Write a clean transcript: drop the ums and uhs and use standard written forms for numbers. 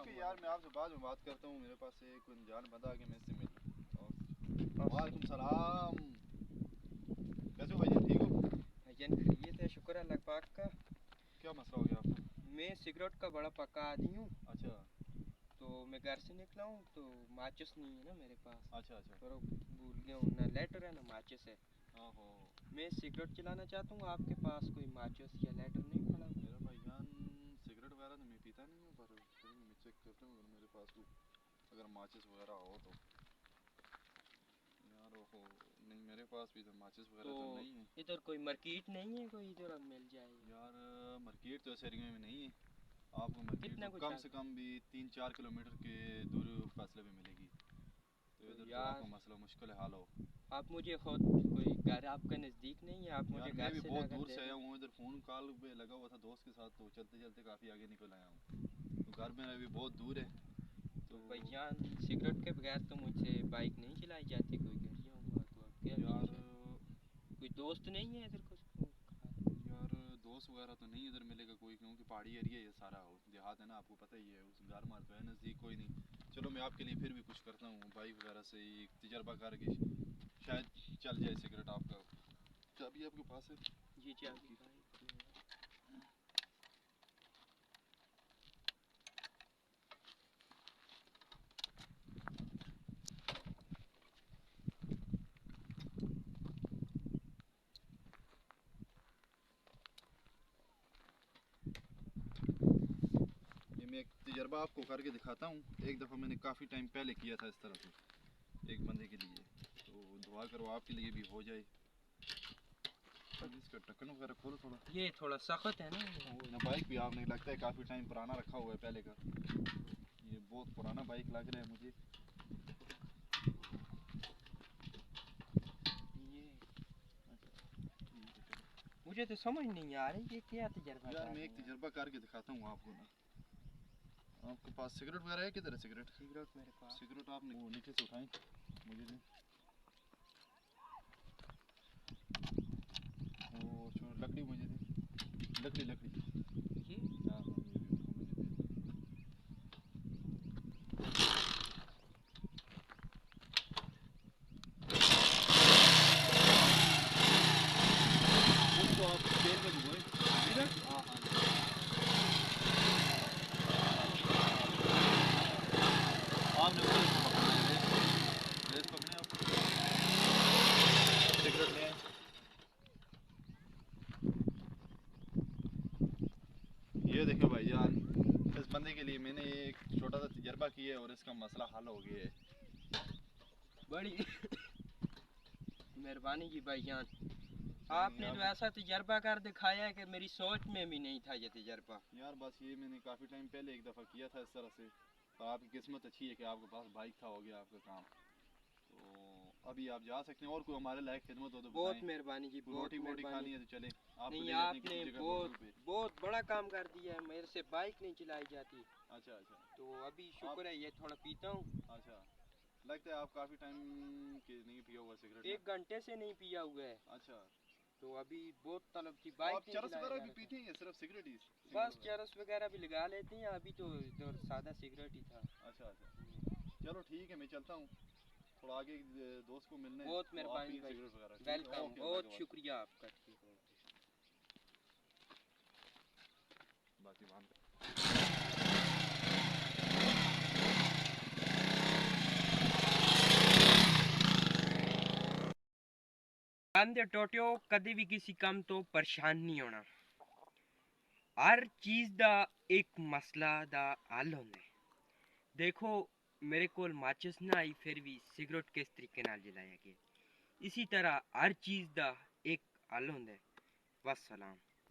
ठीक है यार, मैं आपसे बाद में बात करता हूँ। मेरे पास एक अनजान बंदा आके मैं इससे मिल। वालेकुम सलाम। कैसे हो भाईजान, ठीक हो? भाईजान खैरियत है, शुक्र है अल्लाह पाक का। क्या मसला हो गया आपको? मैं सिगरेट का बड़ा पक्का आदी हूँ। अच्छा तो मैं घर से निकला हूँ तो माचिस नहीं है ना मेरे पास। अच्छा अच्छा। और भूल गया हूँ, ना लेटर है ना माचिस है। ओहो, मैं सिगरेट चलाना चाहता हूँ, आपके पास कोई माचिस या लेटर नहीं पड़ा? मेरा भाईजान सिगरेट वगैरह तो मैं पीता नहीं हूँ, पर फिर भी मैं चेक करता हूँ अगर मेरे पास कोई अगर माचिस वगैरह हो तो। यार ओहो, नहीं मेरे पास भी तो माचिस वगैरह तो नहीं है। इधर कोई मार्केट नहीं है, कोई इधर मिल जाए? यार मार्केट तो इस एरिया में नहीं है। आपको मार्केट कितना तो कुछ कम से कम भी 3-4 किलोमीटर के दूर फासले पे मिलेगी। तो तो इधर तो यार आपका मसला मुश्किल हाल हो। आप मुझे खुद कोई घर आपका नज़दीक नहीं है, आप मुझे यार मैं घर भी से बहुत लाकर दूर दे से आया दें। हूँ, इधर फ़ोन कॉल पे लगा हुआ था दोस्त के साथ, तो चलते चलते काफ़ी आगे निकल आया हूँ। तो घर मेरा भी बहुत दूर है। तो तो भाईजान सिगरेट के बगैर तो मुझसे बाइक नहीं चलाई जाती, कोई घर ही होगा तो अब क्या यार किया जाए? कोई दोस्त नहीं है इधर कुछ? यार दोस्त वगैरह तो नहीं इधर मिलेगा कोई, क्योंकि पहाड़ी एरिया ये सारा हो देहात है ना, आपको पता ही है। उस घर मार तो है नज़दीक कोई नहीं। चलो मैं आपके लिए फिर भी कुछ करता हूँ, बाइक वगैरह से ही तजर्बा करके शायद चल जाए सिगरेट। आपका चाबी आपके पास है? जी चाबी बाइक में। ये मैं एक तजर्बा आपको करके दिखाता हूँ। एक दफ़ा मैंने काफ़ी टाइम पहले किया था इस तरह से एक बंदे के लिए, तो दुआ करो आपके लिए भी हो जाए। इसका ढक्कन वगैरह खोलो थोड़ा। ये थोड़ा सख्त है ना। बाइक भी आपने लगता है काफ़ी टाइम पुराना रखा हुआ है पहले का। ये बहुत पुराना बाइक लग रहा है मुझे। ये मुझे तो समझ नहीं आ रही ये क्या तजर्बा यार कर मैं रहे एक हैं तजर्बा करके दिखाता हूँ आपको ना। आपके पास सिगरेट वगैरह है? किधर है सिगरेट? सिगरेट मेरे पास। सिगरेट आपने वो नीचे से उठाएं, मुझे दें। वो छोड़, लकड़ी मुझे दें। लकड़ी लकड़ी। ये हाँ हाँ, ये भी उनको मुझे दें। उसको आप तेल में डुबोएं। सिगरेट हाँ हाँ, आपने रेस पकड़ना है, रेस पकड़े आप। सिगरेट लें। ये देखो भाईजान, इस बंदे के लिए मैंने एक छोटा सा तजर्बा किया है और इसका मसला हल हो गया है। बड़ी मेहरबानी की भाईजान। चलेंगे आपने तो आप। ऐसा तजर्बा कर दिखाया है कि मेरी सोच में भी नहीं था ये तजर्बा। यार बस ये मैंने काफ़ी टाइम पहले एक दफ़ा किया था इस तरह से। तो आपकी किस्मत अच्छी है कि आपके पास बाइक था, हो गया आपका काम। तो अभी आप जा सकते हैं, और कोई हमारे लायक खिदमत हो तो बताएं। बहुत मेहरबानी जी, कोई बहुत रोटी वोटी मेहरबानी। खानी है तो चले, आपको नहीं, ले जाते हैं आपने किसी जगह बहुत होटल पे। बहुत बड़ा काम कर दिया है, मेरे से बाइक नहीं चलाई जाती। अच्छा अच्छा। तो अभी आप शुक्र है ये थोड़ा पीता हूँ। अच्छा, लगता है आप काफ़ी टाइम के नहीं पिया हुआ सिगरेट ना? 1 घंटे से नहीं पिया हुआ है। अच्छा। तो अभी बहुत तलब थी, तो आप बाइक नहीं चरस चलाया वगैरह जा भी रहा था। पीते हैं या सिर्फ सिगरेट ही? सिगरेट बस वगैरह। चरस वगैरह भी लगा लेते हैं, अभी तो इधर सादा सिगरेट ही था। अच्छा अच्छा। चलो ठीक है, मैं चलता हूँ थोड़ा आगे दोस्त को मिलने हैं, बहुत तो आप मेहरबानी पिए भाई, सिगरेट वगैरह। ठीक है, वेलकम, ओके, अल्लाह के बहुत वास्ते। शुक्रिया आपका, ठीक है। बाकी बात कहंदे टोटियो कदे भी किसी काम तो परेशान नहीं होना। हर चीज़ दा एक मसला दा हल होंदा है। देखो, मेरे कोल माचिस ना आई फिर भी सिगरेट किस तरीके नाल जलाया गया। इसी तरह हर चीज़ दा एक हल होंदा है। वस्सलाम।